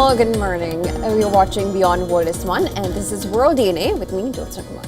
Well, good morning. You're watching Beyond World is One, and this is World DNA with me, Jyotsna Kumar.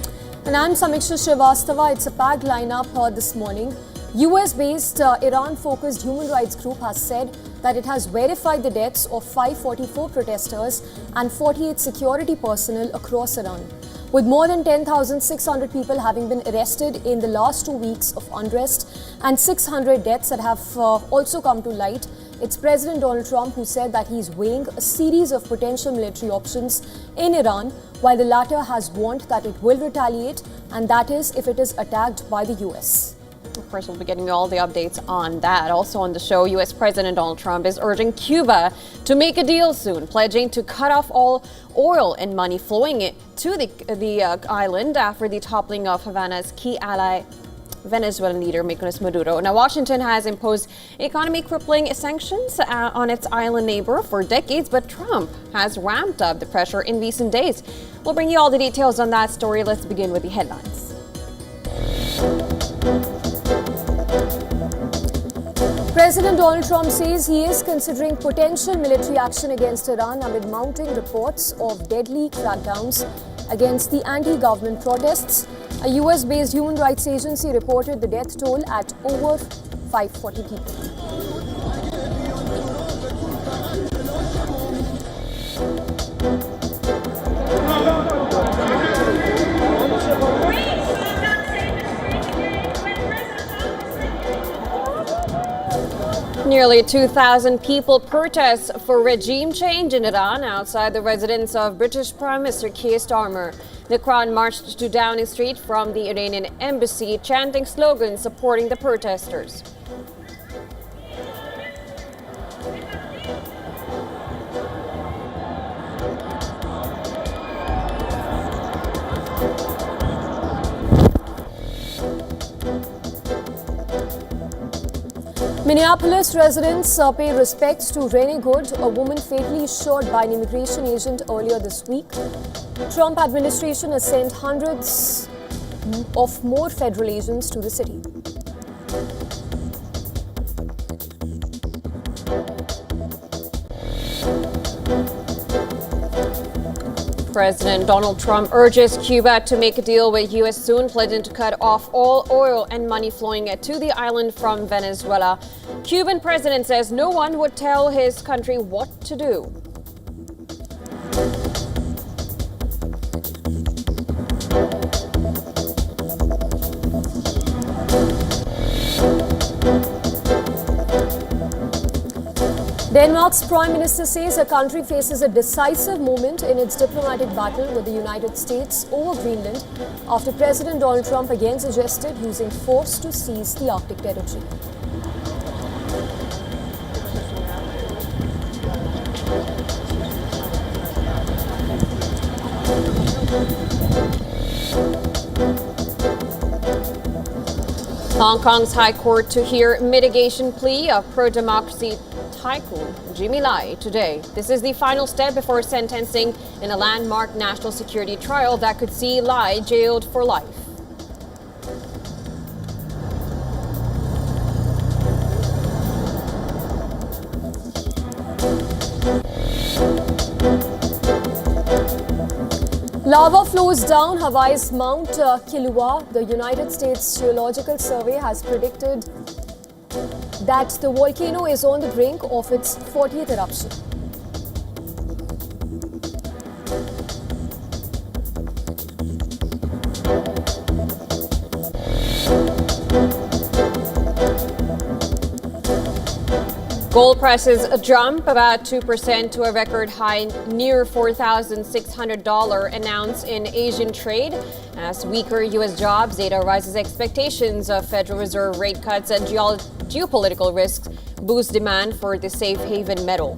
And I'm Samiksha Srivastava. It's a packed lineup this morning. US-based Iran-focused human rights group has said that it has verified the deaths of 544 protesters and 48 security personnel across Iran. With more than 10,600 people having been arrested in the last 2 weeks of unrest and 600 deaths that have also come to light, it's President Donald Trump who said that he's weighing a series of potential military options in Iran, while the latter has warned that it will retaliate, and that is if it is attacked by the US. Of course, we'll be getting you all the updates on that. Also on the show, US President Donald Trump is urging Cuba to make a deal soon, pledging to cut off all oil and money flowing to the island after the toppling of Havana's key ally, Venezuelan leader Nicolas Maduro. Now, Washington has imposed economy-crippling sanctions on its island neighbor for decades, but Trump has ramped up the pressure in recent days. We'll bring you all the details on that story. Let's begin with the headlines. President Donald Trump says he is considering potential military action against Iran amid mounting reports of deadly crackdowns against the anti-government protests. A US-based human rights agency reported the death toll at over 540 people. Nearly 2,000 people protest for regime change in Iran outside the residence of British Prime Minister Keir Starmer. The crowd marched to Downing Street from the Iranian embassy, chanting slogans supporting the protesters. Minneapolis residents pay respects to Renee Good, a woman fatally shot by an immigration agent earlier this week. Trump administration has sent hundreds of more federal agents to the city. President Donald Trump urges Cuba to make a deal with US soon, pledging to cut off all oil and money flowing to the island from Venezuela. Cuban president says no one would tell his country what to do. Denmark's Prime Minister says her country faces a decisive moment in its diplomatic battle with the United States over Greenland after President Donald Trump again suggested using force to seize the Arctic territory. Hong Kong's High Court to hear mitigation plea of pro-democracy tycoon Jimmy Lai today. This is the final step before sentencing in a landmark national security trial that could see Lai jailed for life. Lava flows down Hawaii's Mount Kilauea. The United States Geological Survey has predicted that the volcano is on the brink of its 40th eruption. Gold prices jump about 2% to a record high near $4,600 an ounce in Asian trade. As weaker U.S. jobs data rises expectations of Federal Reserve rate cuts and geopolitical risks boost demand for the safe haven metal.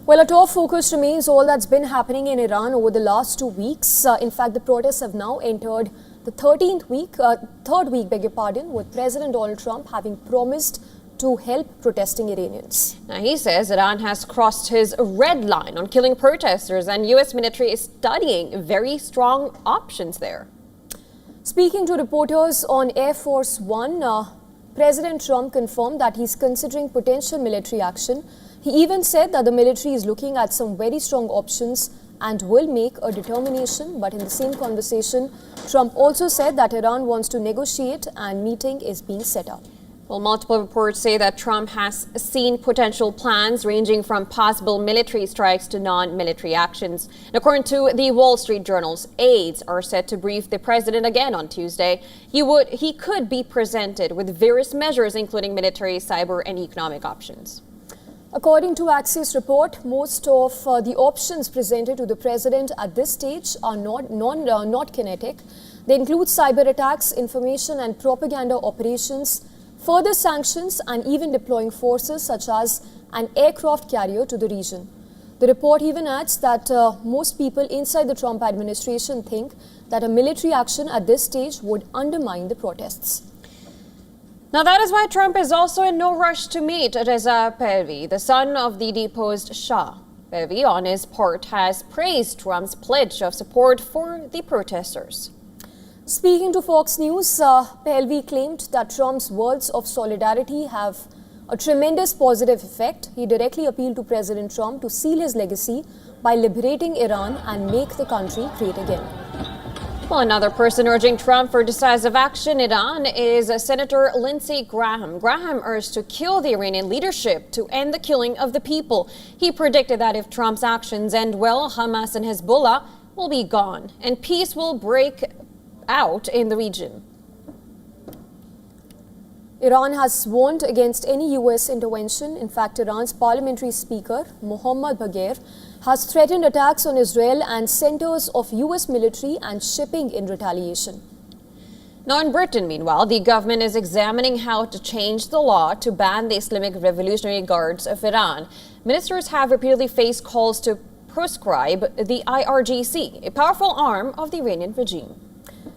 Well, our top focus remains all that's been happening in Iran over the last 2 weeks. In fact, the protests have now entered the third week, with President Donald Trump having promised to help protesting Iranians. Now, he says Iran has crossed his red line on killing protesters, and U.S. military is studying very strong options there. Speaking to reporters on Air Force One, President Trump confirmed that he's considering potential military action. He even said that the military is looking at some very strong options and will make a determination. But in the same conversation, Trump also said that Iran wants to negotiate and meeting is being set up. Well, multiple reports say that Trump has seen potential plans ranging from possible military strikes to non-military actions. And according to the Wall Street Journal's aides are set to brief the president again on Tuesday. He could be presented with various measures, including military, cyber, and economic options. According to Axios report, most of the options presented to the president at this stage are not kinetic. They include cyber attacks, information and propaganda operations, further sanctions, and even deploying forces such as an aircraft carrier to the region. The report even adds that most people inside the Trump administration think that a military action at this stage would undermine the protests. Now, that is why Trump is also in no rush to meet Reza Pahlavi, the son of the deposed Shah. Pahlavi, on his part, has praised Trump's pledge of support for the protesters. Speaking to Fox News, Pahlavi claimed that Trump's words of solidarity have a tremendous positive effect. He directly appealed to President Trump to seal his legacy by liberating Iran and make the country great again. Well, another person urging Trump for decisive action in Iran is Senator Lindsey Graham. Graham urged to kill the Iranian leadership to end the killing of the people. He predicted that if Trump's actions end well, Hamas and Hezbollah will be gone and peace will break out in the region. Iran has warned against any U.S. intervention. In fact, Iran's parliamentary speaker, Mohammad Bagher, has threatened attacks on Israel and centers of U.S. military and shipping in retaliation. Now, in Britain, meanwhile, the government is examining how to change the law to ban the Islamic Revolutionary Guards of Iran. Ministers have repeatedly faced calls to proscribe the IRGC, a powerful arm of the Iranian regime.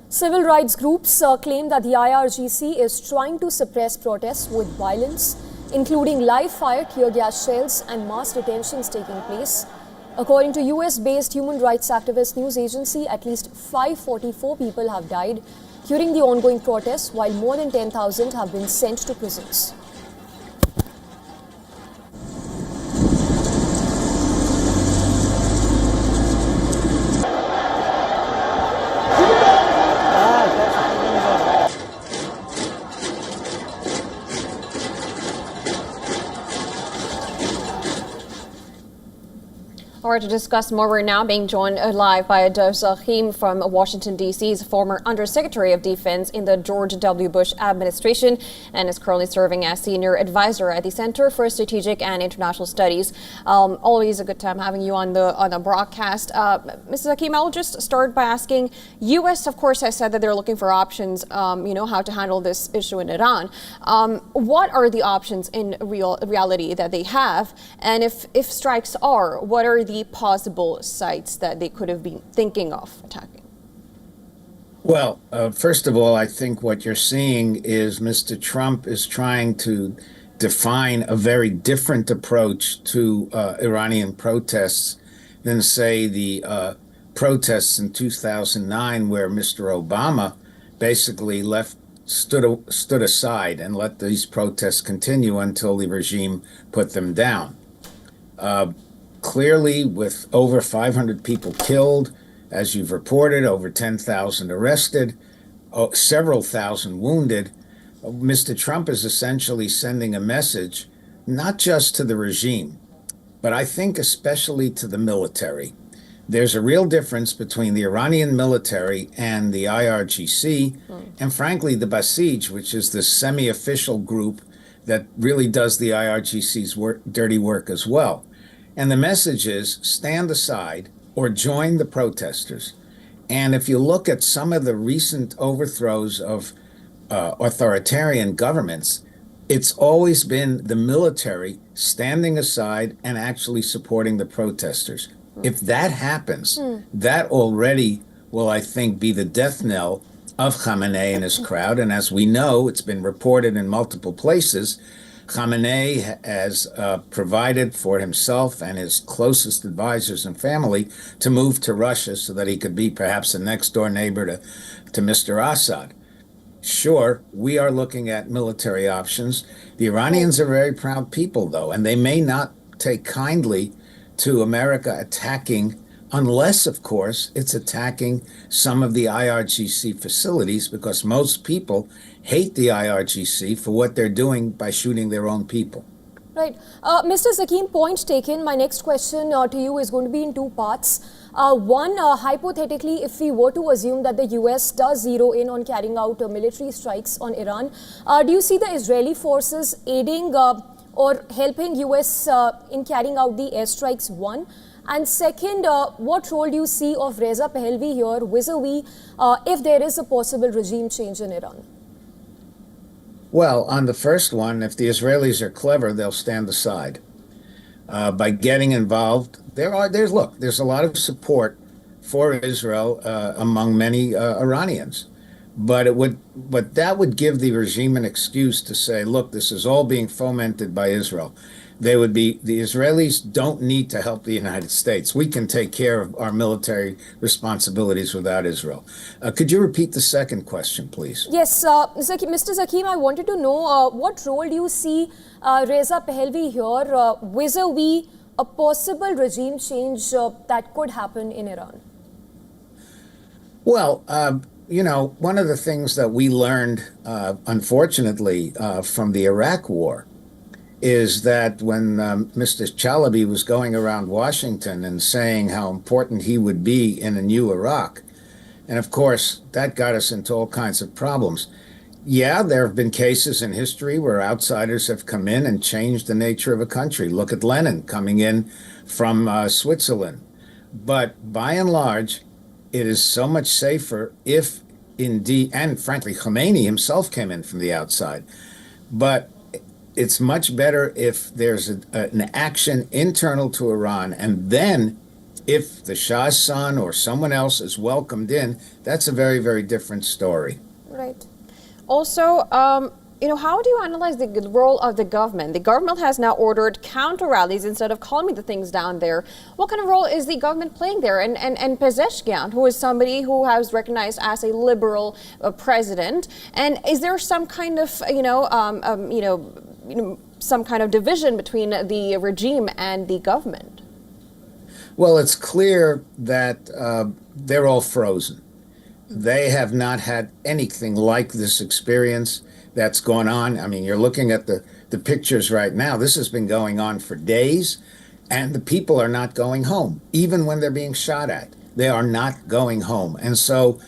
Civil rights groups claim that the IRGC is trying to suppress protests with violence, including live-fire tear gas shells and mass detentions taking place. According to US-based human rights activist news agency, at least 544 people have died during the ongoing protests, while more than 10,000 have been sent to prisons. All right, to discuss more, we're now being joined live by Dov Zahim from Washington, D.C.'s former Undersecretary of Defense in the George W. Bush administration and is currently serving as Senior Advisor at the Center for Strategic and International Studies. Always a good time having you on the broadcast. Mr. Zahim, I'll just start by asking, U.S., of course, has said that they're looking for options, how to handle this issue in Iran. What are the options in reality that they have? And if strikes are, what are the possible sites that they could have been thinking of attacking? Well, first of all, I think what you're seeing is Mr. Trump is trying to define a very different approach to Iranian protests than, say, the protests in 2009, where Mr. Obama basically stood aside and let these protests continue until the regime put them down. Clearly, with over 500 people killed, as you've reported, over 10,000 arrested, several thousand wounded, Mr. Trump is essentially sending a message, not just to the regime, but I think especially to the military. There's a real difference between the Iranian military and the IRGC, and frankly, the Basij, which is the semi-official group that really does the IRGC's dirty work as well. And the message is stand aside or join the protesters. And if you look at some of the recent overthrows of authoritarian governments, it's always been the military standing aside and actually supporting the protesters. If that happens, that already will, I think, be the death knell of Khamenei and his crowd. And as we know, it's been reported in multiple places, Khamenei has provided for himself and his closest advisors and family to move to Russia so that he could be perhaps a next door neighbor to Mr. Assad. Sure, we are looking at military options. The Iranians are very proud people, though, and they may not take kindly to America attacking, unless, of course, it's attacking some of the IRGC facilities, because most people hate the IRGC for what they're doing by shooting their own people. Right. Mr. Zakim, point taken. My next question to you is going to be in two parts. One, hypothetically, if we were to assume that the US does zero in on carrying out military strikes on Iran, do you see the Israeli forces aiding or helping US in carrying out the airstrikes? One. And second, what role do you see of Reza Pahlavi here vis-a-vis if there is a possible regime change in Iran? Well, on the first one, if the Israelis are clever, they'll stand aside. By getting involved, there's a lot of support for Israel among many Iranians, but that would give the regime an excuse to say, look, this is all being fomented by Israel. The Israelis don't need to help the United States. We can take care of our military responsibilities without Israel. Could you repeat the second question, please? Yes, Mr. Zakim, I wanted to know what role do you see Reza Pahlavi here vis-a-vis a possible regime change that could happen in Iran? Well, one of the things that we learned, unfortunately, from the Iraq War is that when Mr. Chalabi was going around Washington and saying how important he would be in a new Iraq, and of course, that got us into all kinds of problems. Yeah, there have been cases in history where outsiders have come in and changed the nature of a country. Look at Lenin coming in from Switzerland. But by and large, it is so much safer if indeed, and frankly, Khomeini himself came in from the outside. But it's much better if there's an action internal to Iran, and then if the Shah's son or someone else is welcomed in, that's a very, very different story. Right. Also, how do you analyze the role of the government? The government has now ordered counter rallies instead of calming the things down there. What kind of role is the government playing there? And Pezeshkian, who is somebody who has recognized as a liberal president, and is there some kind of some kind of division between the regime and the government? Well, it's clear that they're all frozen. They have not had anything like this experience that's gone on. I mean, you're looking at the pictures right now. This has been going on for days, and the people are not going home. Even when they're being shot at, they are not going home. And so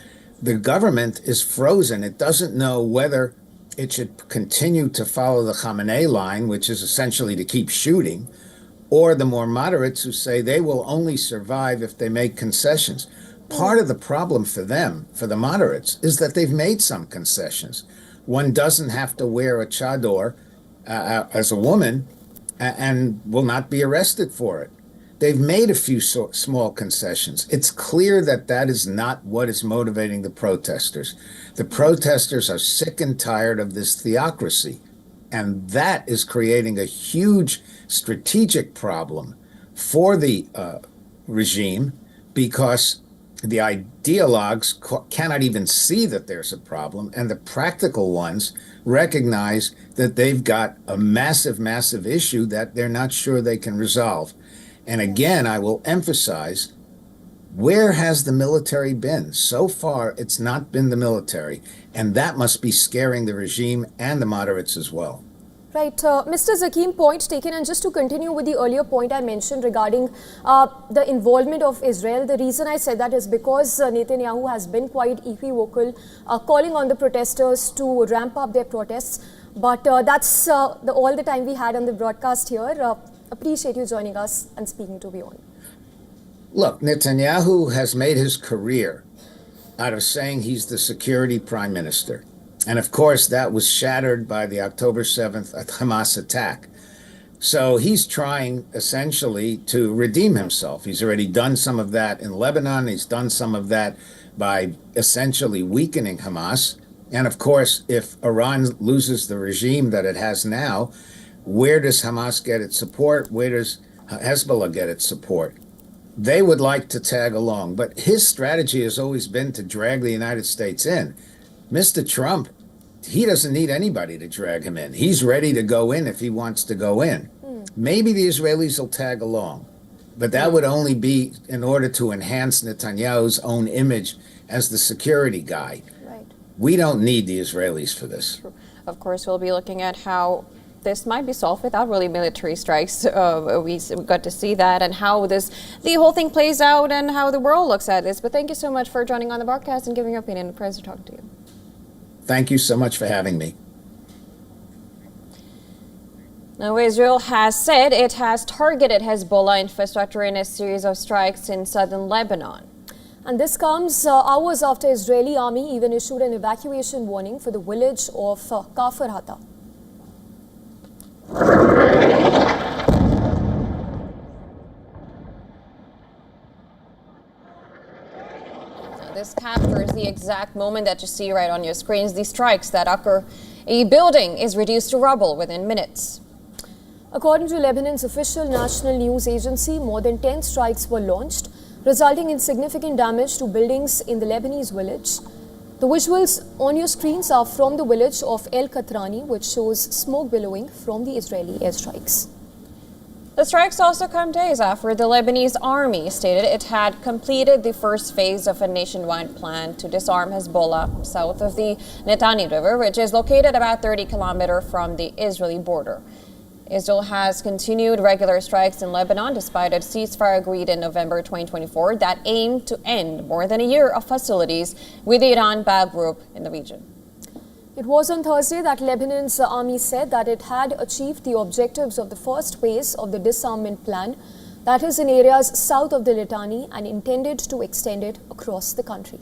the government is frozen. It doesn't know whether it should continue to follow the Khamenei line, which is essentially to keep shooting, or the more moderates who say they will only survive if they make concessions. Part of the problem for them, for the moderates, is that they've made some concessions. One doesn't have to wear a chador as a woman and will not be arrested for it. They've made a few small concessions. It's clear that that is not what is motivating the protesters. The protesters are sick and tired of this theocracy, and that is creating a huge strategic problem for the regime, because the ideologues cannot even see that there's a problem, and the practical ones recognize that they've got a massive, massive issue that they're not sure they can resolve. And again, I will emphasize, where has the military been? So far, it's not been the military, and that must be scaring the regime and the moderates as well. Right. Mr. Zakim, point taken. And just to continue with the earlier point I mentioned regarding the involvement of Israel, the reason I said that is because Netanyahu has been quite equivocal, calling on the protesters to ramp up their protests. But that's all the time we had on the broadcast here. Appreciate you joining us and speaking to WION. Look, Netanyahu has made his career out of saying he's the security prime minister. And of course, that was shattered by the October 7th Hamas attack. So he's trying essentially to redeem himself. He's already done some of that in Lebanon. He's done some of that by essentially weakening Hamas. And of course, if Iran loses the regime that it has now, Where does Hamas get its support? Where does Hezbollah get its support? They would like to tag along, but his strategy has always been to drag the United States in. Mr. Trump, he doesn't need anybody to drag him in. He's ready to go in if he wants to go in. Maybe the Israelis will tag along, but that would only be in order to enhance Netanyahu's own image as the security guy. Right. We don't need the Israelis for this. Of course, we'll be looking at how this might be solved without really military strikes. We got to see that and how the whole thing plays out and how the world looks at this. But thank you so much for joining on the broadcast and giving your opinion. A pleasure talking to you. Thank you so much for having me. Now, Israel has said it has targeted Hezbollah infrastructure in a series of strikes in southern Lebanon. And this comes hours after Israeli army even issued an evacuation warning for the village of Kafr Hatta. This captures the exact moment that you see right on your screens. These strikes that occur, a building is reduced to rubble within minutes. According to Lebanon's official national news agency, more than 10 strikes were launched, resulting in significant damage to buildings in the Lebanese village. The visuals on your screens are from the village of El Katrani, which shows smoke billowing from the Israeli airstrikes. The strikes also come days after the Lebanese army stated it had completed the first phase of a nationwide plan to disarm Hezbollah south of the Litani River, which is located about 30 kilometers from the Israeli border. Israel has continued regular strikes in Lebanon despite a ceasefire agreed in November 2024 that aimed to end more than a year of hostilities with the Iran-backed group in the region. It was on Thursday that Lebanon's army said that it had achieved the objectives of the first phase of the disarmament plan, that is in areas south of the Litani, and intended to extend it across the country.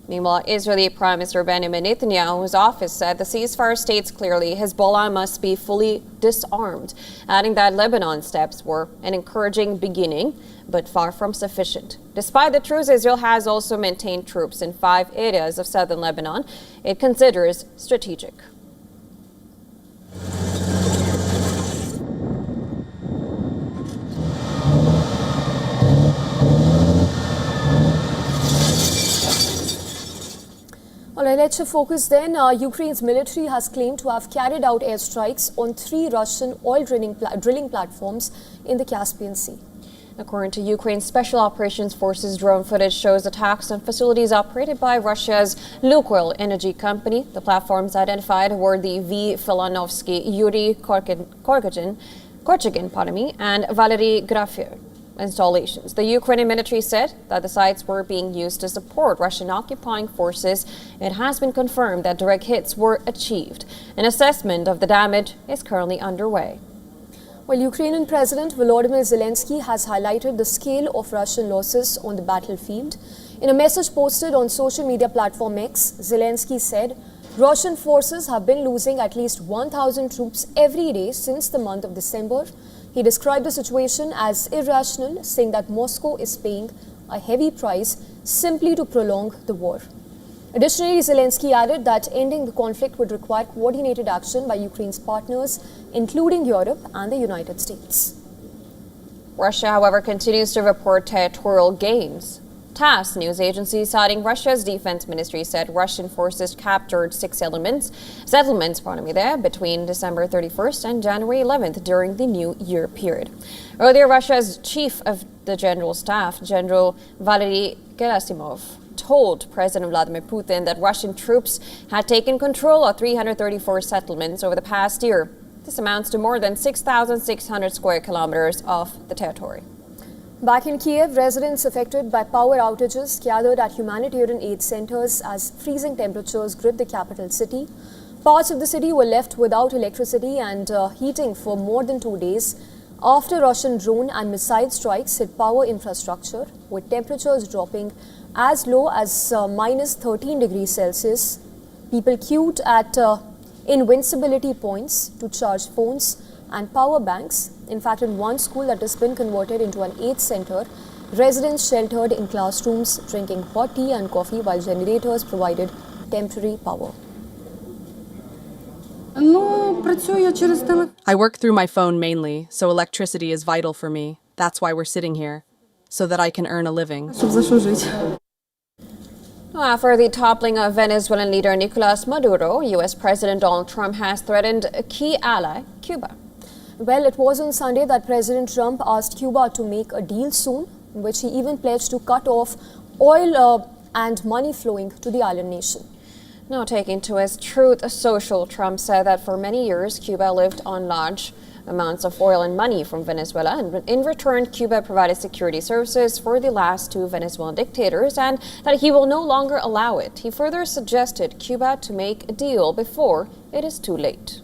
Meanwhile, Israeli Prime Minister Benjamin Netanyahu's office said the ceasefire states clearly Hezbollah must be fully disarmed, adding that Lebanon's steps were an encouraging beginning, but far from sufficient. Despite the truce, Israel has also maintained troops in 5 areas of southern Lebanon it considers strategic. All right, let's focus then. Ukraine's military has claimed to have carried out airstrikes on 3 Russian oil drilling platforms in the Caspian Sea. According to Ukraine's Special Operations Forces, drone footage shows attacks on facilities operated by Russia's Lukoil energy company. The platforms identified were the V. Filanovsky, Yuri Korchagin, and Valery Grafier installations. The Ukrainian military said that the sites were being used to support Russian occupying forces. It has been confirmed that direct hits were achieved. An assessment of the damage is currently underway. Well, Ukrainian President Volodymyr Zelensky has highlighted the scale of Russian losses on the battlefield. In a message posted on social media platform X, Zelensky said, Russian forces have been losing at least 1,000 troops every day since the month of December. He described the situation as irrational, saying that Moscow is paying a heavy price simply to prolong the war. Additionally, Zelensky added that ending the conflict would require coordinated action by Ukraine's partners, including Europe and the United States. Russia, however, continues to report territorial gains. TASS news agency citing Russia's defense ministry said Russian forces captured 6 settlements between December 31st and January 11th during the New Year period. Earlier, Russia's chief of the General Staff, General Valery Gerasimov, told President Vladimir Putin that Russian troops had taken control of 334 settlements over the past year. This amounts to more than 6,600 square kilometers of the territory. Back in Kiev, residents affected by power outages gathered at humanitarian aid centers as freezing temperatures gripped the capital city. Parts of the city were left without electricity and heating for more than 2 days after Russian drone and missile strikes hit power infrastructure, with temperatures dropping as low as minus 13 degrees Celsius. People queued at invincibility points to charge phones and power banks. In fact, in one school that has been converted into an aid center, residents sheltered in classrooms drinking hot tea and coffee while generators provided temporary power. I work through my phone mainly, so electricity is vital for me. That's why we're sitting here, so that I can earn a living. After the toppling of Venezuelan leader Nicolas Maduro, U.S. President Donald Trump has threatened a key ally, Cuba. Well, it was on Sunday that President Trump asked Cuba to make a deal soon, in which he even pledged to cut off oil and money flowing to the island nation. Now taking to his Truth Social, Trump said that for many years Cuba lived on large amounts of oil and money from Venezuela, and in return Cuba provided security services for the last two Venezuelan dictators, and that he will no longer allow it. He further suggested Cuba to make a deal before it is too late.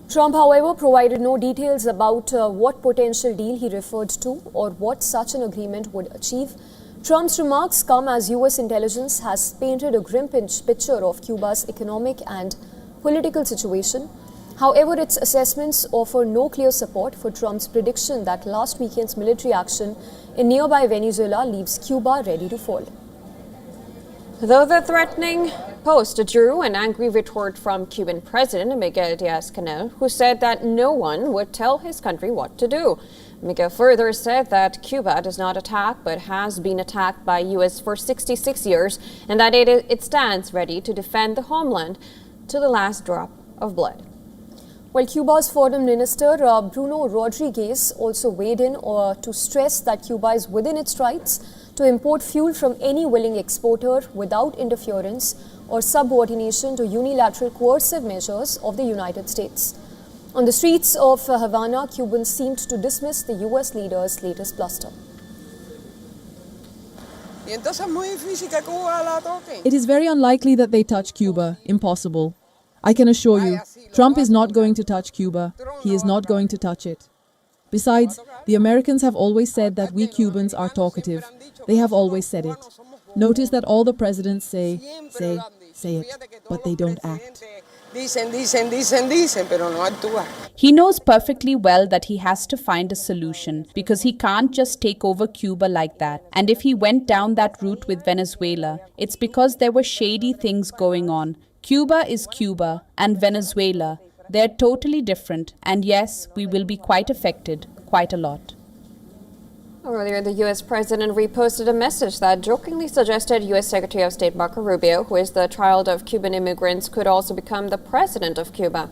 Trump, however, provided no details about what potential deal he referred to or what such an agreement would achieve. Trump's remarks come as U.S. intelligence has painted a grim picture of Cuba's economic and political situation. However, its assessments offer no clear support for Trump's prediction that last weekend's military action in nearby Venezuela leaves Cuba ready to fall. Though the threatening post drew an angry retort from Cuban President Miguel Diaz-Canel, who said that no one would tell his country what to do. Miguel further said that Cuba does not attack but has been attacked by U.S. for 66 years and that it stands ready to defend the homeland to the last drop of blood. Well, Cuba's Foreign Minister Bruno Rodriguez also weighed in to stress that Cuba is within its rights to import fuel from any willing exporter without interference or subordination to unilateral coercive measures of the United States. On the streets of Havana, Cubans seemed to dismiss the U.S. leader's latest bluster. It is very unlikely that they touch Cuba. Impossible. I can assure you, Trump is not going to touch Cuba. He is not going to touch it. Besides, the Americans have always said that we Cubans are talkative. They have always said it. Notice that all the presidents say it, but they don't act. He knows perfectly well that he has to find a solution because he can't just take over Cuba like that. And if he went down that route with Venezuela, it's because there were shady things going on. Cuba is Cuba and Venezuela. They're totally different. And yes, we will be quite affected, quite a lot. Earlier, the U.S. President reposted a message that jokingly suggested U.S. Secretary of State Marco Rubio, who is the child of Cuban immigrants, could also become the president of Cuba.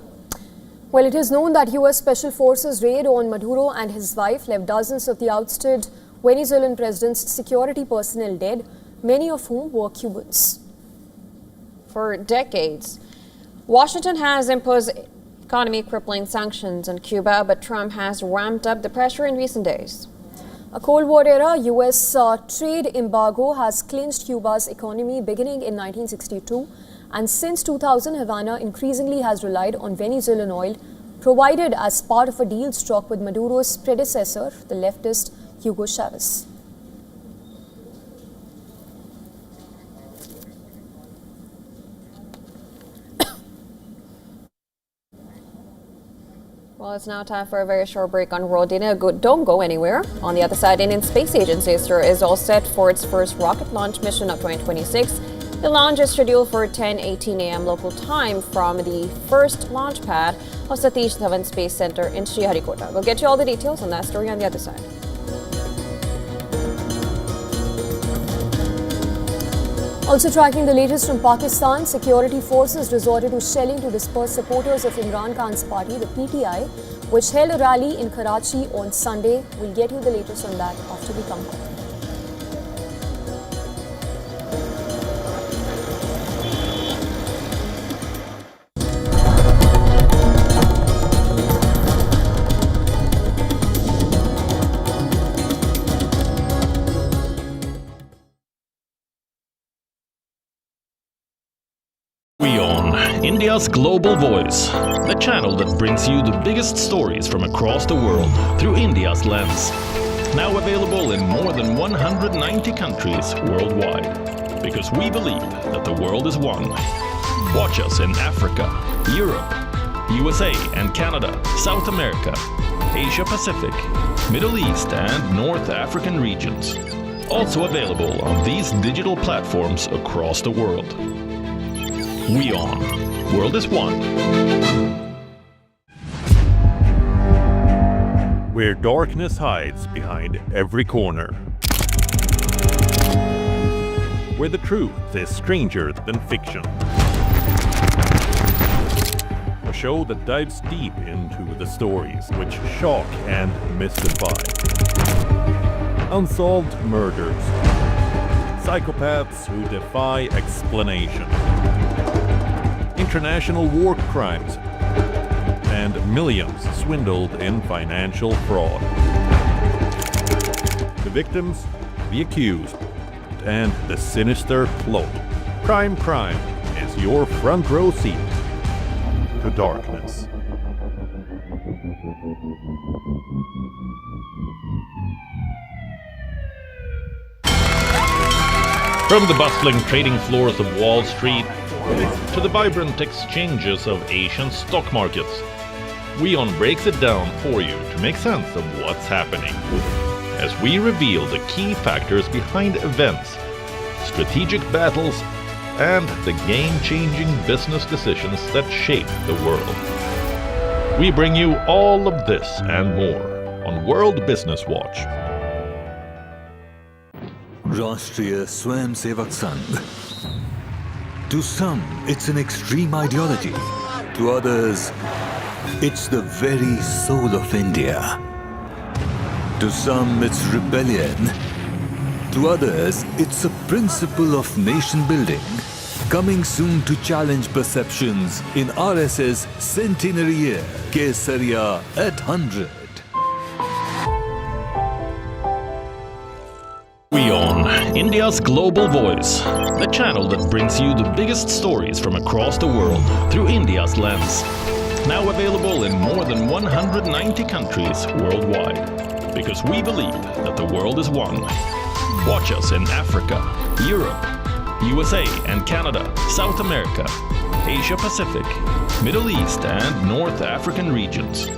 Well, it is known that U.S. Special Forces raid on Maduro and his wife left dozens of the ousted Venezuelan president's security personnel dead, many of whom were Cubans. For decades, Washington has imposed economy-crippling sanctions on Cuba, but Trump has ramped up the pressure in recent days. A Cold War-era U.S. trade embargo has clinched Cuba's economy beginning in 1962, and since 2000, Havana increasingly has relied on Venezuelan oil provided as part of a deal struck with Maduro's predecessor, the leftist Hugo Chavez. Well, it's now time for a very short break on World Dinner. Don't go anywhere. On the other side, Indian Space Agency is all set for its first rocket launch mission of 2026. The launch is scheduled for 10:18 a.m. local time from the first launch pad of Satish Dhawan Space Center in Sriharikota. We'll get you all the details on that story on the other side. Also tracking the latest from Pakistan, security forces resorted to shelling to disperse supporters of Imran Khan's party, the PTI, which held a rally in Karachi on Sunday. We'll get you the latest on that after we come back. WION, India's global voice, the channel that brings you the biggest stories from across the world through India's lens. Now available in more than 190 countries worldwide, because we believe that the world is one. Watch us in Africa, Europe, USA and Canada, South America, Asia Pacific, Middle East and North African regions. Also available on these digital platforms across the world. WION. World is one. where darkness hides behind every corner, where the truth is stranger than fiction. A show that dives deep into the stories which shock and mystify. Unsolved murders, psychopaths who defy explanation, international war crimes, and millions swindled in financial fraud. The victims, the accused, and the sinister plot. Crime is your front row seat to darkness. From the bustling trading floors of Wall Street to the vibrant exchanges of Asian stock markets, WION breaks it down for you to make sense of what's happening, as we reveal the key factors behind events, strategic battles, and the game-changing business decisions that shape the world. We bring you all of this and more on World Business Watch. Rashtriya Swayamsevak Sangh. To some, it's an extreme ideology. To others, it's the very soul of India. To some, it's rebellion. To others, it's a principle of nation building. Coming soon to challenge perceptions in RS's centenary year, Kesariya at 100. WION, India's global voice, the channel that brings you the biggest stories from across the world through India's lens. Now available in more than 190 countries worldwide, because we believe that the world is one. Watch us in Africa, Europe, USA and Canada, South America, Asia Pacific, Middle East and North African regions.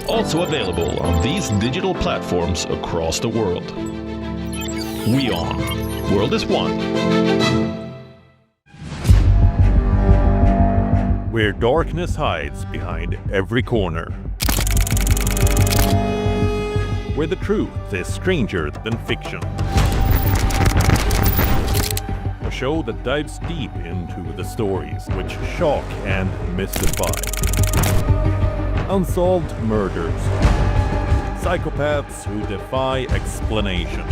Also available on these digital platforms across the world. WION, World is One. Where darkness hides behind every corner, where the truth is stranger than fiction. A show that dives deep into the stories which shock and mystify. Unsolved murders, psychopaths who defy explanation,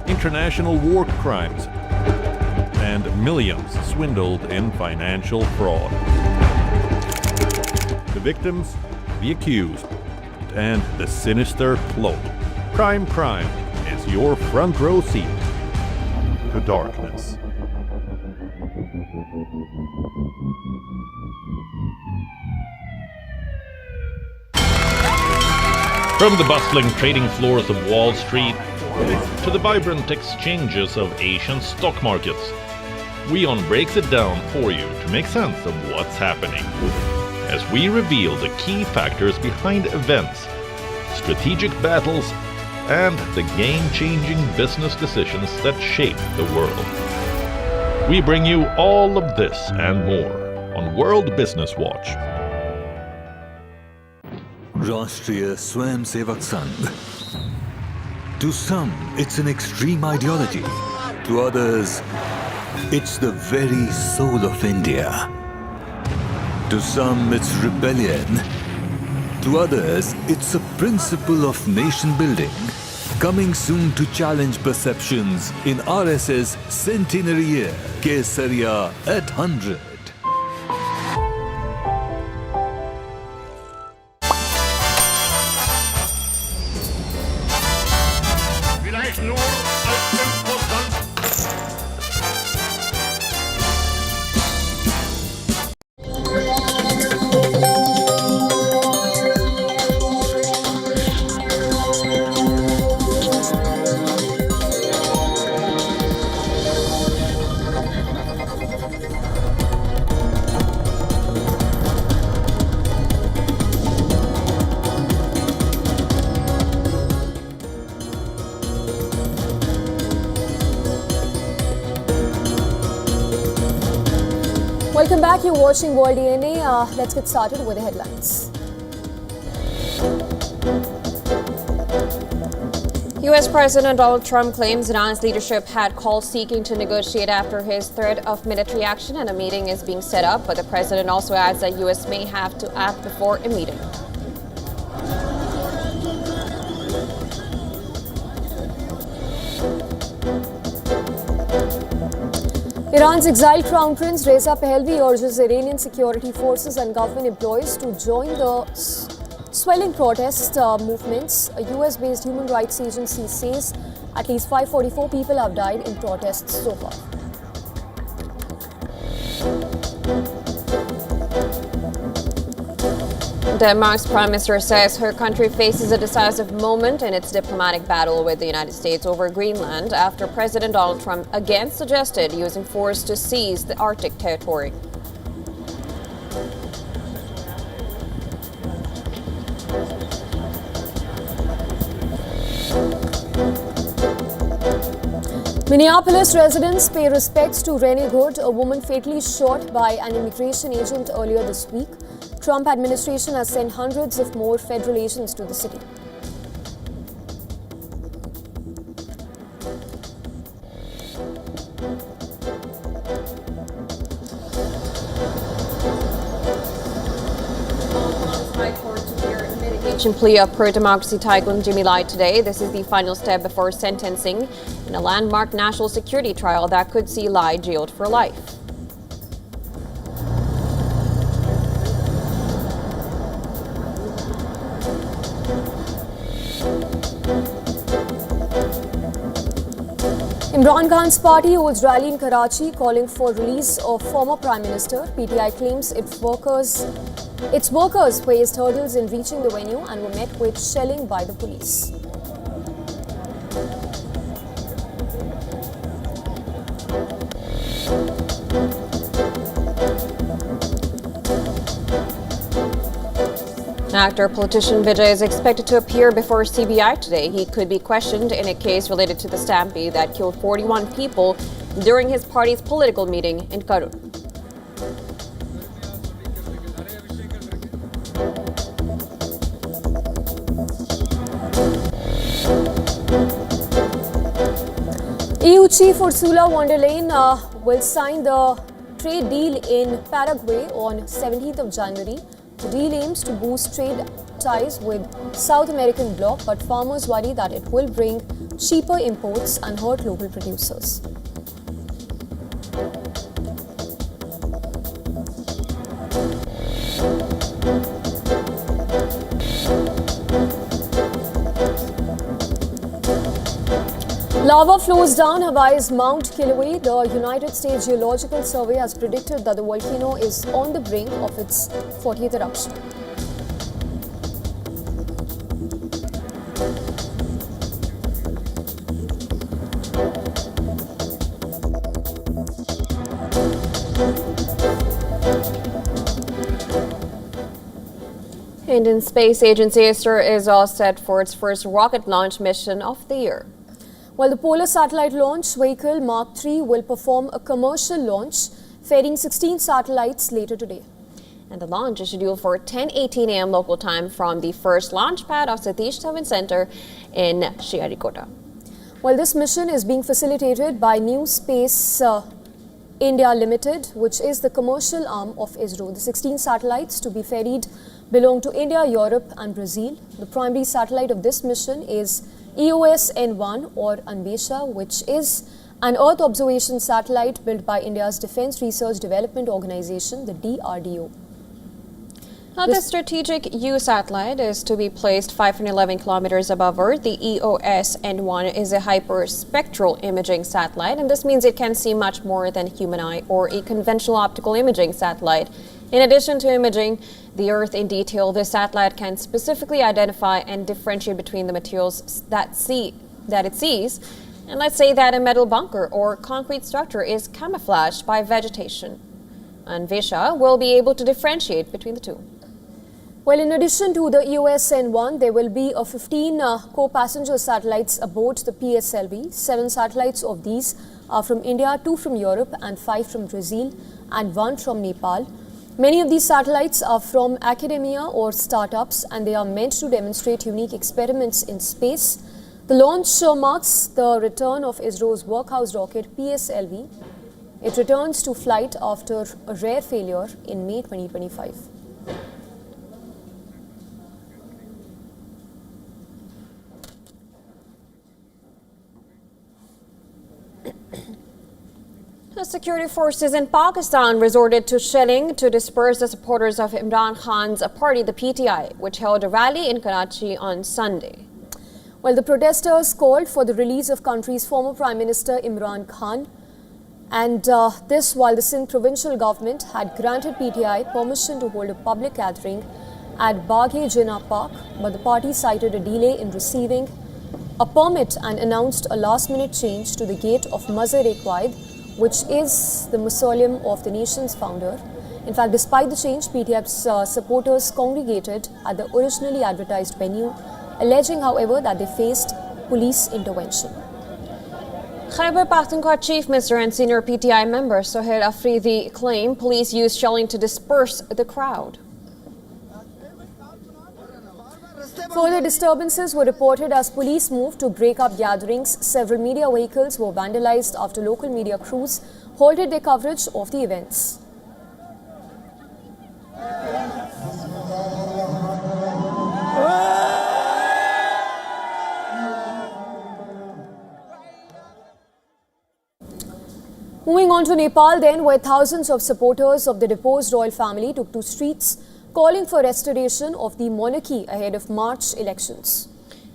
international war crimes, and millions swindled in financial fraud. The victims, the accused, and the sinister plot. Crime is your front row seat to darkness. From the bustling trading floors of Wall Street to the vibrant exchanges of Asian stock markets, WION breaks it down for you to make sense of what's happening, as we reveal the key factors behind events, strategic battles, and the game-changing business decisions that shape the world. We bring you all of this and more on World Business Watch. Rashtriya Swayamsevak Sangh. To some, it's an extreme ideology. To others, it's the very soul of India. To some, it's rebellion. To others, it's a principle of nation building. Coming soon to challenge perceptions in RS's centenary year, Kesariya at 100. Welcome back. You're watching World DNA. Let's get started with the headlines. US President Donald Trump claims Iran's leadership had calls seeking to negotiate after his threat of military action, and a meeting is being set up. But the president also adds that US may have to act before a meeting. Iran's exiled Crown Prince Reza Pahlavi urges Iranian security forces and government employees to join the swelling protest movements. A US-based human rights agency says at least 544 people have died in protests so far. Denmark's prime minister says her country faces a decisive moment in its diplomatic battle with the United States over Greenland after President Donald Trump again suggested using force to seize the Arctic territory. Minneapolis residents pay respects to Renee Good, a woman fatally shot by an immigration agent earlier this week. Trump administration has sent hundreds of more federal agents to the city. Plea of pro-democracy tycoon Jimmy Lai today. This is the final step before sentencing in a landmark national security trial that could see Lai jailed for life. Imran Khan's party holds rally in Karachi calling for release of former Prime Minister. PTI claims its workers faced hurdles in reaching the venue and were met with shelling by the police. Actor politician Vijay is expected to appear before CBI today. He could be questioned in a case related to the stampede that killed 41 people during his party's political meeting in Karur. EU Chief Ursula von der Leyen will sign the trade deal in Paraguay on 17th of January. The deal aims to boost trade ties with South American bloc, but farmers worry that it will bring cheaper imports and hurt local producers. Lava flows down Hawaii's Mount Kilauea. The United States Geological Survey has predicted that the volcano is on the brink of its 40th eruption. Indian Space Agency ISRO is all set for its first rocket launch mission of the year. Well, the Polar Satellite Launch Vehicle Mark III will perform a commercial launch, ferrying 16 satellites later today. And the launch is scheduled for 10:18 a.m. local time from the first launch pad of Satish Dhawan Center in Sriharikota. Well, this mission is being facilitated by New Space India Limited, which is the commercial arm of ISRO. The 16 satellites to be ferried belong to India, Europe and Brazil. The primary satellite of this mission is EOS-N1 or Anvesha, which is an Earth observation satellite built by India's Defence Research Development Organisation, the DRDO. Now, the strategic U satellite is to be placed 511 kilometers above Earth. The EOS-N1 is a hyperspectral imaging satellite, and this means it can see much more than human eye or a conventional optical imaging satellite. In addition to imaging the Earth in detail, this satellite can specifically identify and differentiate between the materials that it sees. And let's say that a metal bunker or concrete structure is camouflaged by vegetation. Anvesha will be able to differentiate between the two. Well, in addition to the EOS-N1, there will be 15 co-passenger satellites aboard the PSLV. 7 satellites of these are from India, 2 from Europe and 5 from Brazil and 1 from Nepal. Many of these satellites are from academia or startups, and they are meant to demonstrate unique experiments in space. The launch marks the return of ISRO's workhorse rocket PSLV. It returns to flight after a rare failure in May 2025. The security forces in Pakistan resorted to shelling to disperse the supporters of Imran Khan's party, the PTI, which held a rally in Karachi on Sunday. Well, the protesters called for the release of country's former Prime Minister Imran Khan, and this while the Sindh provincial government had granted PTI permission to hold a public gathering at Bagh-e-Jinnah Park, but the party cited a delay in receiving a permit and announced a last-minute change to the gate of Mazar-e-Quaid, which is the mausoleum of the nation's founder. In fact, despite the change, PTI's supporters congregated at the originally advertised venue, alleging, however, that they faced police intervention. Khyber Pakhtunkhwa Chief Minister and senior PTI member Sohail Afridi claimed police used shelling to disperse the crowd. Further disturbances were reported as police moved to break up gatherings. Several media vehicles were vandalized after local media crews halted their coverage of the events. Moving on to Nepal then, where thousands of supporters of the deposed royal family took to streets calling for restoration of the monarchy ahead of March elections.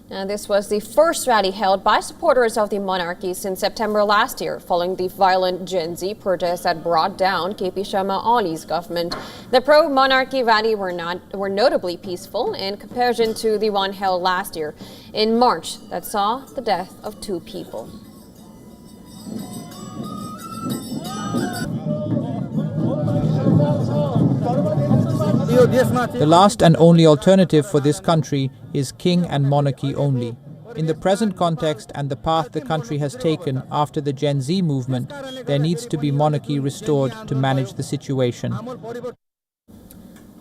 Now, this was the first rally held by supporters of the monarchy since September last year, following the violent Gen Z protests that brought down KP Sharma Oli's government. The pro-monarchy rally were notably peaceful in comparison to the one held last year in March that saw the death of 2 people. The last and only alternative for this country is king and monarchy only. In the present context and the path the country has taken after the Gen Z movement, there needs to be monarchy restored to manage the situation.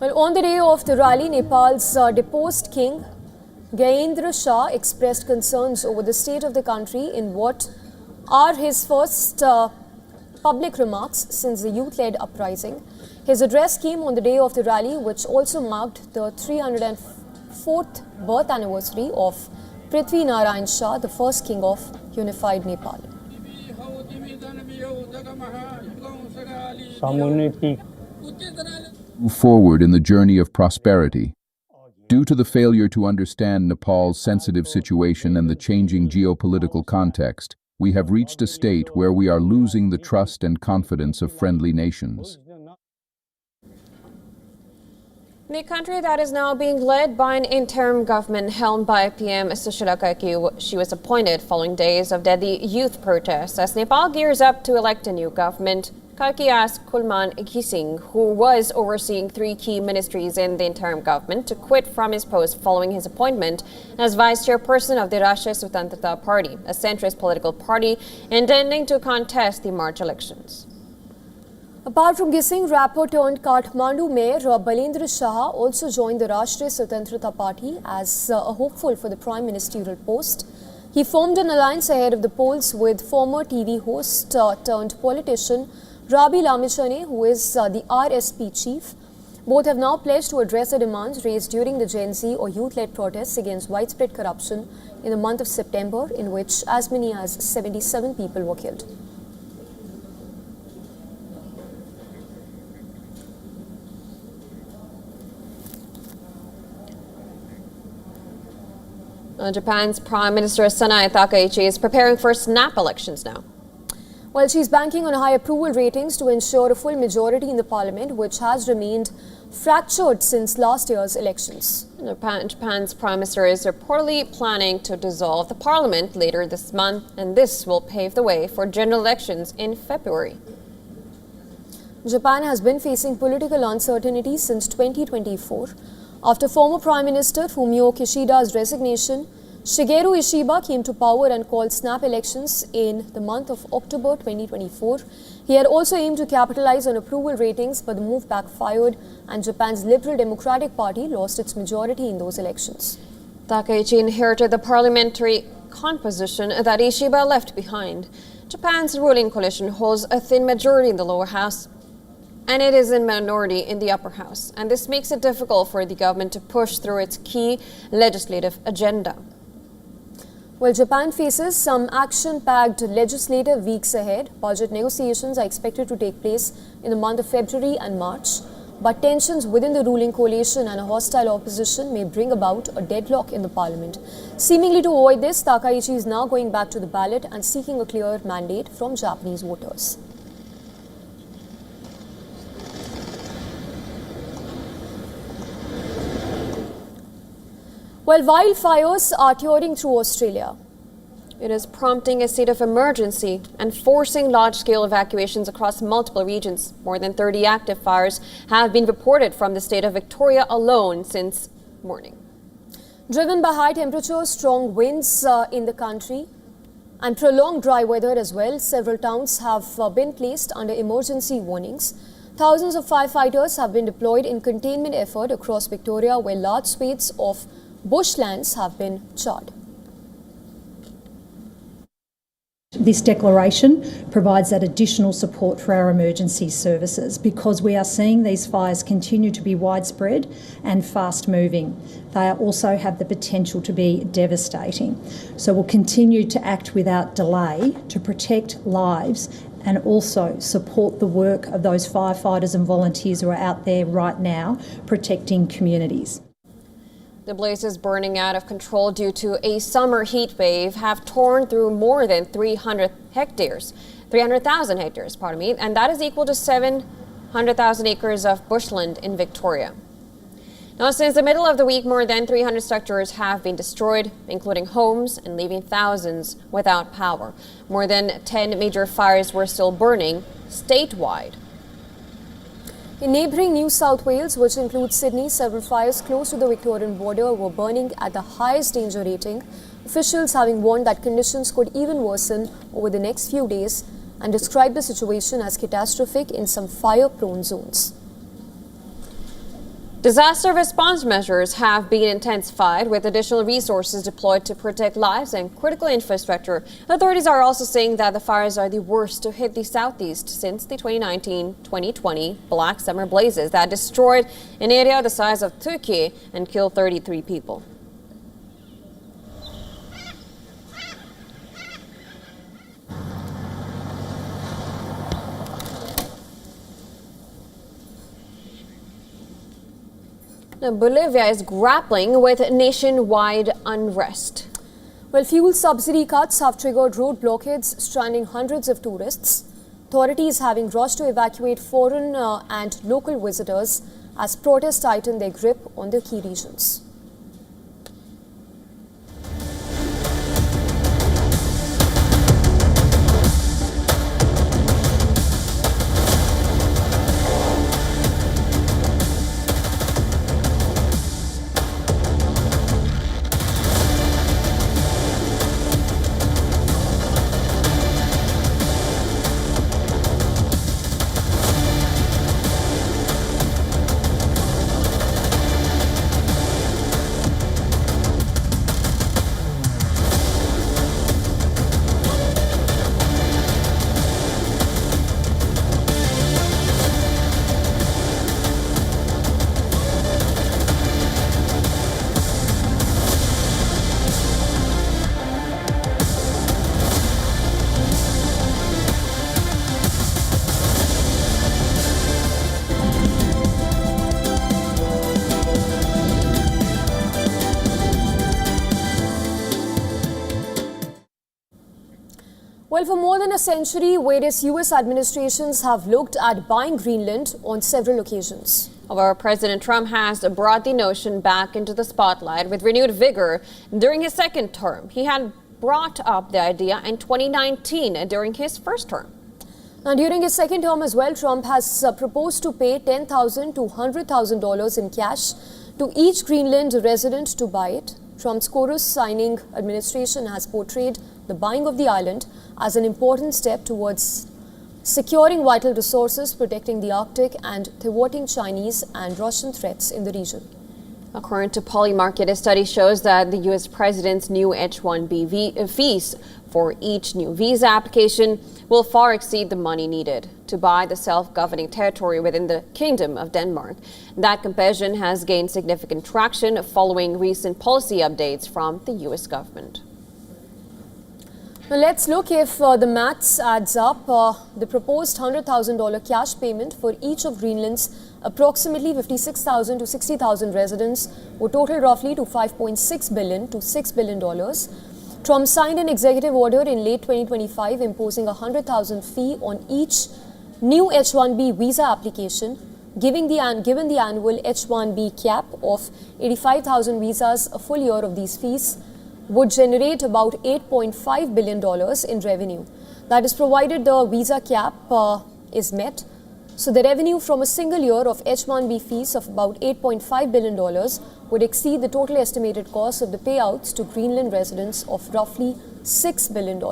Well, on the day of the rally, Nepal's deposed king, Gyanendra Shah, expressed concerns over the state of the country in what are his first public remarks since the youth-led uprising. His address came on the day of the rally, which also marked the 304th birth anniversary of Prithvi Narayan Shah, the first king of unified Nepal. Move forward in the journey of prosperity. Due to the failure to understand Nepal's sensitive situation and the changing geopolitical context, we have reached a state where we are losing the trust and confidence of friendly nations. The country that is now being led by an interim government helmed by PM Sushila Karki, she was appointed following days of deadly youth protests. As Nepal gears up to elect a new government, Karki asked Kulman Gising, who was overseeing 3 key ministries in the interim government, to quit from his post following his appointment as vice chairperson of the Rashtriya Swatantrata Party, a centrist political party intending to contest the March elections. Apart from Gising, rapper turned Kathmandu Mayor Balendra Shah also joined the Rashtriya Swatantrata Party as a hopeful for the prime ministerial post. He formed an alliance ahead of the polls with former TV host turned politician Rabi Lamichane, who is the RSP chief. Both have now pledged to address the demands raised during the Gen Z or youth-led protests against widespread corruption in the month of September, in which as many as 77 people were killed. Japan's Prime Minister Sanae Takaichi is preparing for snap elections now. Well, she's banking on high approval ratings to ensure a full majority in the parliament, which has remained fractured since last year's elections. Japan's Prime Minister is reportedly planning to dissolve the parliament later this month, and this will pave the way for general elections in February. Japan has been facing political uncertainty since 2024. After former Prime Minister Fumio Kishida's resignation, Shigeru Ishiba came to power and called snap elections in the month of October 2024. He had also aimed to capitalize on approval ratings, but the move backfired and Japan's Liberal Democratic Party lost its majority in those elections. Takaichi inherited the parliamentary composition that Ishiba left behind. Japan's ruling coalition holds a thin majority in the lower house, and it is in minority in the upper house. And this makes it difficult for the government to push through its key legislative agenda. Well, Japan faces some action-packed legislative weeks ahead. Budget negotiations are expected to take place in the month of February and March. But tensions within the ruling coalition and a hostile opposition may bring about a deadlock in the parliament. Seemingly to avoid this, Takaichi is now going back to the ballot and seeking a clear mandate from Japanese voters. Well, wildfires are tearing through Australia. It is prompting a state of emergency and forcing large-scale evacuations across multiple regions. More than 30 active fires have been reported from the state of Victoria alone since morning. Driven by high temperatures, strong winds in the country and prolonged dry weather as well, several towns have been placed under emergency warnings. Thousands of firefighters have been deployed in containment effort across Victoria, where large swathes of bushlands have been charred. This declaration provides that additional support for our emergency services because we are seeing these fires continue to be widespread and fast moving. They also have the potential to be devastating. So we'll continue to act without delay to protect lives and also support the work of those firefighters and volunteers who are out there right now protecting communities. The blazes burning out of control due to a summer heat wave have torn through more than 300,000 hectares, and that is equal to 700,000 acres of bushland in Victoria. Now, since the middle of the week, more than 300 structures have been destroyed, including homes, and leaving thousands without power. More than 10 major fires were still burning statewide. In neighbouring New South Wales, which includes Sydney, several fires close to the Victorian border were burning at the highest danger rating, officials having warned that conditions could even worsen over the next few days and described the situation as catastrophic in some fire-prone zones. Disaster response measures have been intensified with additional resources deployed to protect lives and critical infrastructure. Authorities are also saying that the fires are the worst to hit the southeast since the 2019-2020 Black Summer blazes that destroyed an area the size of Turkey and killed 33 people. Now, Bolivia is grappling with nationwide unrest. Well, fuel subsidy cuts have triggered road blockades, stranding hundreds of tourists. Authorities having rushed to evacuate foreign and local visitors as protests tighten their grip on the key regions. Well, for more than a century, various US administrations have looked at buying Greenland on several occasions. However, President Trump has brought the notion back into the spotlight with renewed vigor during his second term. He had brought up the idea in 2019 during his first term. Now, during his second term as well, Trump has proposed to pay $10,000 to $100,000 in cash to each Greenland resident to buy it. Trump's chorus-signing administration has portrayed the buying of the island as an important step towards securing vital resources, protecting the Arctic, and thwarting Chinese and Russian threats in the region. According to Polymarket, a study shows that the U.S. president's new H-1B fees for each new visa application will far exceed the money needed to buy the self-governing territory within the Kingdom of Denmark. That comparison has gained significant traction following recent policy updates from the U.S. government. Now let's look if the maths adds up. The proposed $100,000 cash payment for each of Greenland's approximately 56,000 to 60,000 residents would total roughly to $5.6 billion to $6 billion. Trump signed an executive order in late 2025 imposing a $100,000 fee on each new H-1B visa application, given the annual H-1B cap of 85,000 visas. A full year of these fees would generate about $8.5 billion in revenue. That is provided the visa cap is met. So the revenue from a single year of H-1B fees of about $8.5 billion would exceed the total estimated cost of the payouts to Greenland residents of roughly $6 billion.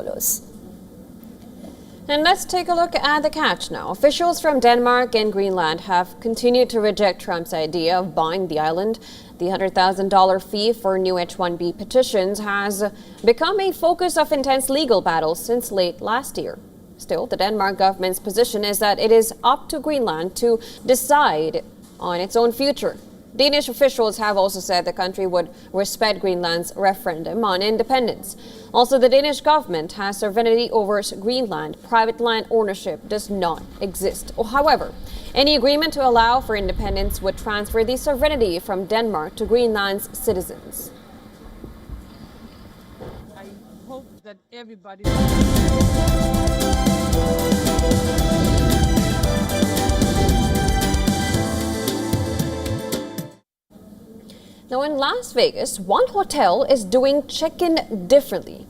And let's take a look at the catch now. Officials from Denmark and Greenland have continued to reject Trump's idea of buying the island. The $100,000 fee for new H-1B petitions has become a focus of intense legal battles since late last year. Still, the Denmark government's position is that it is up to Greenland to decide on its own future. Danish officials have also said the country would respect Greenland's referendum on independence. Also, the Danish government has sovereignty over Greenland. Private land ownership does not exist. However, any agreement to allow for independence would transfer the sovereignty from Denmark to Greenland's citizens. I hope that everybody... Now in Las Vegas, one hotel is doing check-in differently.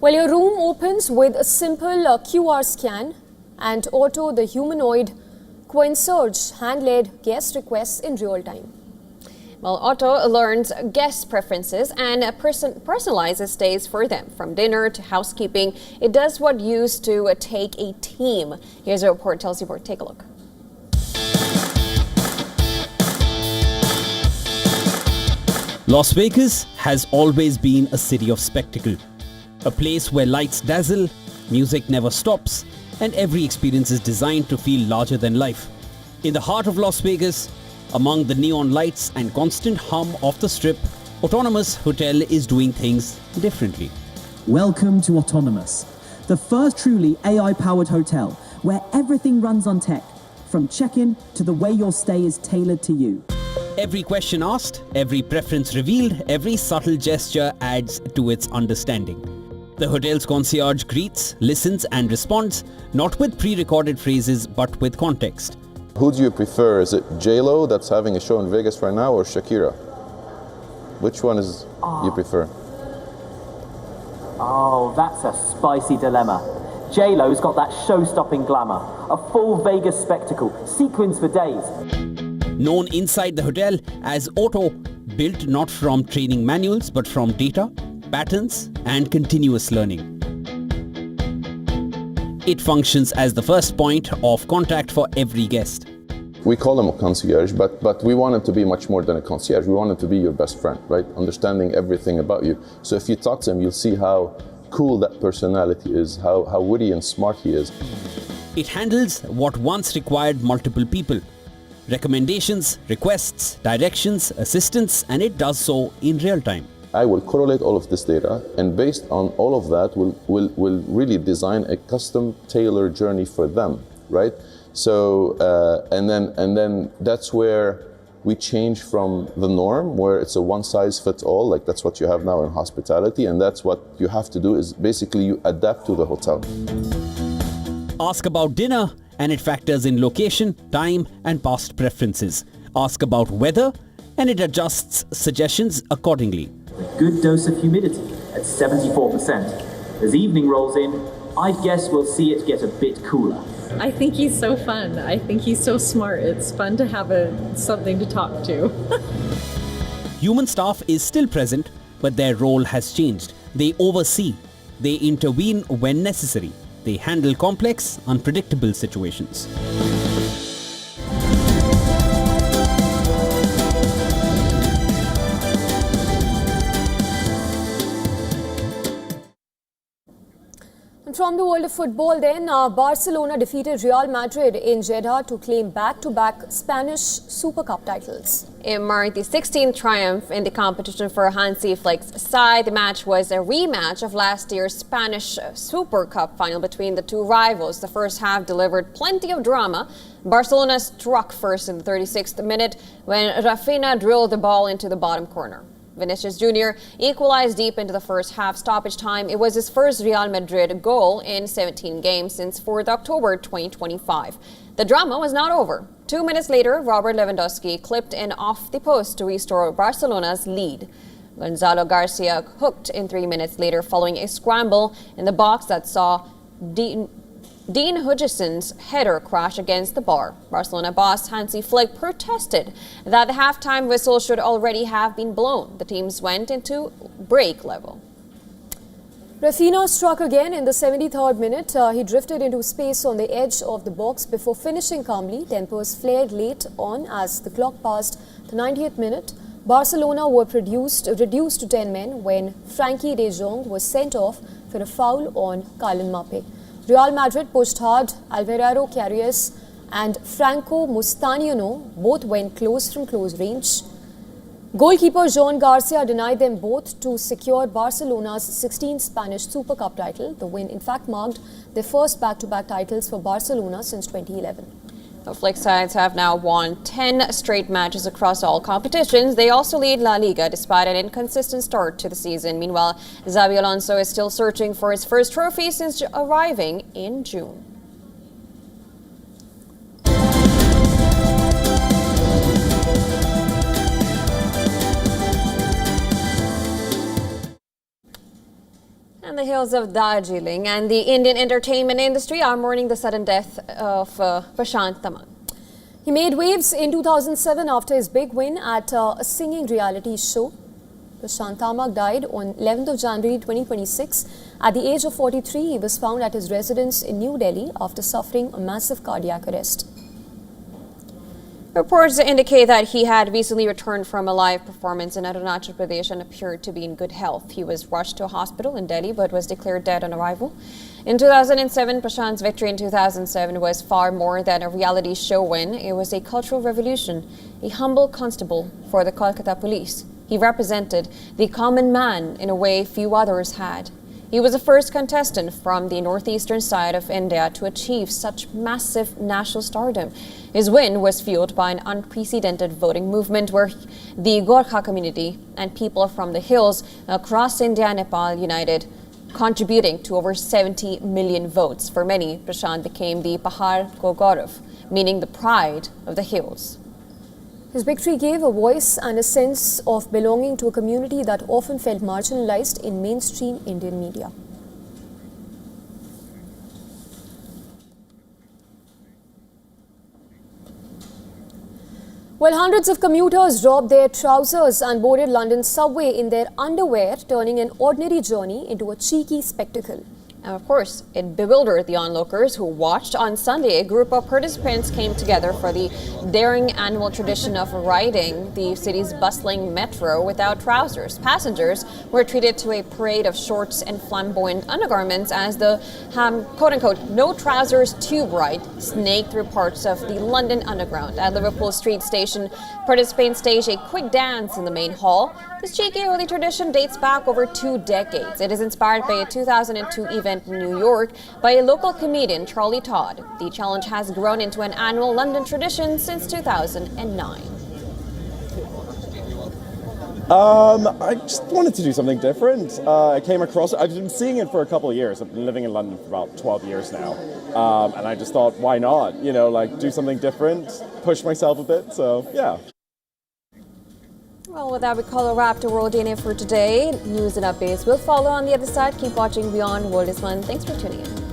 Well, your room opens with a simple QR scan, and Otto, the humanoid concierge, hand-led guest requests in real time. Well, Otto learns guest preferences and personalizes stays for them. From dinner to housekeeping, it does what used to take a team. Here's a report, Chelsea Board. Take a look. Las Vegas has always been a city of spectacle, a place where lights dazzle, music never stops, and every experience is designed to feel larger than life. In the heart of Las Vegas, among the neon lights and constant hum of the Strip, Autonomous Hotel is doing things differently. Welcome to Autonomous, the first truly AI-powered hotel where everything runs on tech, from check-in to the way your stay is tailored to you. Every question asked, every preference revealed, every subtle gesture adds to its understanding. The hotel's concierge greets, listens and responds, not with pre-recorded phrases but with context. Who do you prefer? Is it J-Lo that's having a show in Vegas right now or Shakira? Which one is you prefer? Oh, that's a spicy dilemma. J-Lo's got that show-stopping glamour, a full Vegas spectacle, sequins for days. Known inside the hotel as Otto, built not from training manuals but from data, patterns and continuous learning. It functions as the first point of contact for every guest. We call him a concierge, but we want him to be much more than a concierge. We want him to be your best friend, right? Understanding everything about you. So if you talk to him, you'll see how cool that personality is, how witty and smart he is. It handles what once required multiple people. Recommendations, requests, directions, assistance, and it does so in real time. I will correlate all of this data, and based on all of that, we'll really design a custom tailored journey for them, right? So, and then that's where we change from the norm, where it's a one-size-fits-all, like that's what you have now in hospitality, and that's what you have to do is basically you adapt to the hotel. Ask about dinner, and it factors in location, time, and past preferences. Ask about weather, and it adjusts suggestions accordingly. A good dose of humidity at 74%. As evening rolls in, I'd guess we'll see it get a bit cooler. I think he's so fun. I think he's so smart. It's fun to have something to talk to. Human staff is still present, But their role has changed. They oversee. They intervene when necessary. They handle complex, unpredictable situations. And from the world of football then, Barcelona defeated Real Madrid in Jeddah to claim back-to-back Spanish Super Cup titles. It marked the 16th triumph in the competition for Hansi Flick's side. The match was a rematch of last year's Spanish Super Cup final between the two rivals. The first half delivered plenty of drama. Barcelona struck first in the 36th minute when Rafinha drilled the ball into the bottom corner. Vinicius Jr. equalized deep into the first half stoppage time. It was his first Real Madrid goal in 17 games since 4th October 2025. The drama was not over. 2 minutes later, Robert Lewandowski clipped in off the post to restore Barcelona's lead. Gonzalo Garcia hooked in 3 minutes later following a scramble in the box that saw Dean Huijsen's header crash against the bar. Barcelona boss Hansi Flick protested that the halftime whistle should already have been blown. The teams went into break level. Rafinha struck again in the 73rd minute. He drifted into space on the edge of the box before finishing calmly. Tempers flared late on as the clock passed the 90th minute. Barcelona were reduced to 10 men when Frankie de Jong was sent off for a foul on Kylian Mbappe. Real Madrid pushed hard. Alvaro Carrias and Franco Mustaniano both went close from close range. Goalkeeper Joan Garcia denied them both to secure Barcelona's 16th Spanish Super Cup title. The win, in fact, marked their first back-to-back titles for Barcelona since 2011. The Flick sides have now won 10 straight matches across all competitions. They also lead La Liga despite an inconsistent start to the season. Meanwhile, Xabi Alonso is still searching for his first trophy since arriving in June. And the hills of Darjeeling and the Indian entertainment industry are mourning the sudden death of Prashant Tamang. He made waves in 2007 after his big win at a singing reality show. Prashant Tamang died on 11th of January 2026. At the age of 43, he was found at his residence in New Delhi after suffering a massive cardiac arrest. Reports indicate that he had recently returned from a live performance in Arunachal Pradesh and appeared to be in good health. He was rushed to a hospital in Delhi but was declared dead on arrival. In 2007, Prashant's victory in 2007 was far more than a reality show win. It was a cultural revolution, a humble constable for the Kolkata police. He represented the common man in a way few others had. He was the first contestant from the northeastern side of India to achieve such massive national stardom. His win was fueled by an unprecedented voting movement where the Gorkha community and people from the hills across India and Nepal united, contributing to over 70 million votes. For many, Prashant became the Pahar Ko Gaurav, meaning the pride of the hills. His victory gave a voice and a sense of belonging to a community that often felt marginalized in mainstream Indian media. Well, hundreds of commuters dropped their trousers and boarded London's subway in their underwear, turning an ordinary journey into a cheeky spectacle. And of course, it bewildered the onlookers who watched. On Sunday, a group of participants came together for the daring annual tradition of riding the city's bustling metro without trousers. Passengers were treated to a parade of shorts and flamboyant undergarments as the quote-unquote no trousers tube ride snaked through parts of the London Underground. At Liverpool Street Station, participants staged a quick dance in the main hall. This cheeky early tradition dates back over 2 decades. It is inspired by a 2002 event in New York by a local comedian, Charlie Todd. The challenge has grown into an annual London tradition since 2009. I just wanted to do something different. I came across it. I've been seeing it for a couple of years. I've been living in London for about 12 years now. And I just thought, why not? You know, like do something different, push myself a bit. So, yeah. Well, with that, we call a wrap to World DNA for today. News and updates will follow on the other side. Keep watching WION World is Fun. Thanks for tuning in.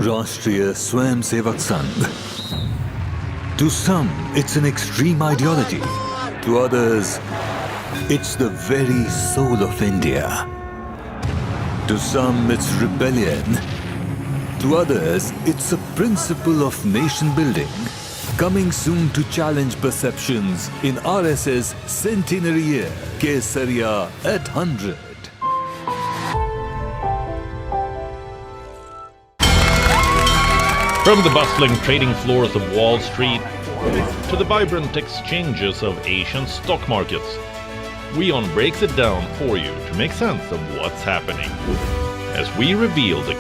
Rashtriya Swayamsevak Sangh. To some, it's an extreme ideology. To others, it's the very soul of India. To some, it's rebellion. To others, it's a principle of nation building. Coming soon to challenge perceptions in RSS Centenary Year, Kesariya at 100. From the bustling trading floors of Wall Street to the vibrant exchanges of Asian stock markets, WION breaks it down for you to make sense of what's happening. As we reveal the